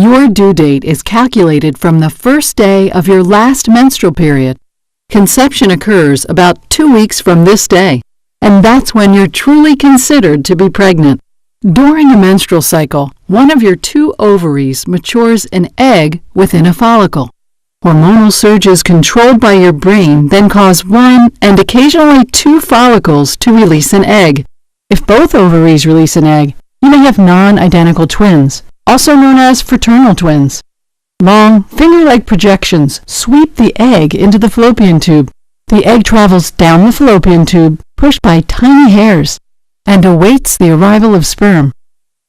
Your due date is calculated from the first day of your last menstrual period. Conception occurs about 2 weeks from this day, and that's when you're truly considered to be pregnant. During a menstrual cycle, one of your 2 ovaries matures an egg within a follicle. Hormonal surges controlled by your brain then cause 1 and occasionally 2 follicles to release an egg. If both ovaries release an egg, you may have non-identical twins, also known as fraternal twins. Long, finger-like projections sweep the egg into the fallopian tube. The egg travels down the fallopian tube, pushed by tiny hairs, and awaits the arrival of sperm.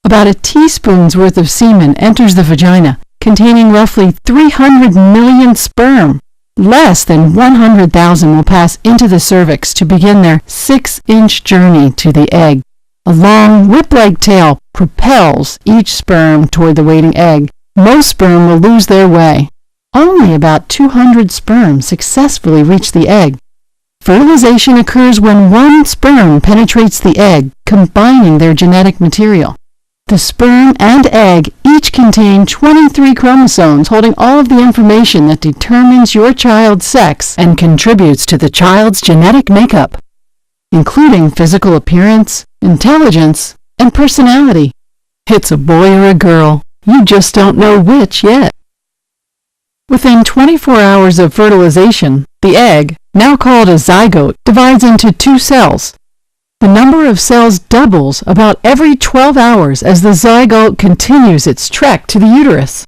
About a teaspoon's worth of semen enters the vagina, containing roughly 300 million sperm. Less than 100,000 will pass into the cervix to begin their 6-inch journey to the egg. A long, whip-like tail propels each sperm toward the waiting egg. Most sperm will lose their way. Only about 200 sperm successfully reach the egg. Fertilization occurs when 1 sperm penetrates the egg, combining their genetic material. The sperm and egg each contain 23 chromosomes holding all of the information that determines your child's sex and contributes to the child's genetic makeup, including physical appearance, intelligence, and personality. It's a boy or a girl. You just don't know which yet. Within 24 hours of fertilization, the egg, now called a zygote, divides into 2 cells. The number of cells doubles about every 12 hours as the zygote continues its trek to the uterus.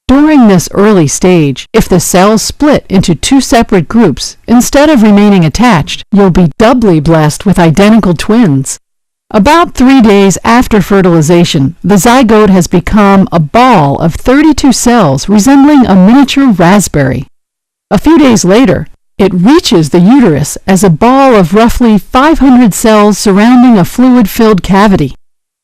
During this early stage, if the cells split into 2 separate groups, instead of remaining attached, you'll be doubly blessed with identical twins. About 3 days after fertilization, the zygote has become a ball of 32 cells resembling a miniature raspberry. A few days later, it reaches the uterus as a ball of roughly 500 cells surrounding a fluid-filled cavity.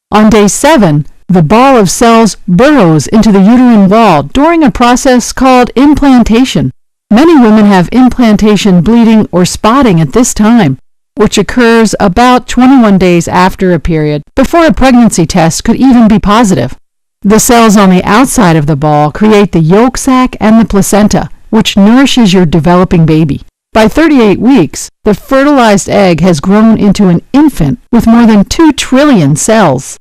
On day 7, the ball of cells burrows into the uterine wall during a process called implantation. Many women have implantation bleeding or spotting at this time, which occurs about 21 days after a period, before a pregnancy test could even be positive. The cells on the outside of the ball create the yolk sac and the placenta, which nourishes your developing baby. By 38 weeks, the fertilized egg has grown into an infant with more than 2 trillion cells.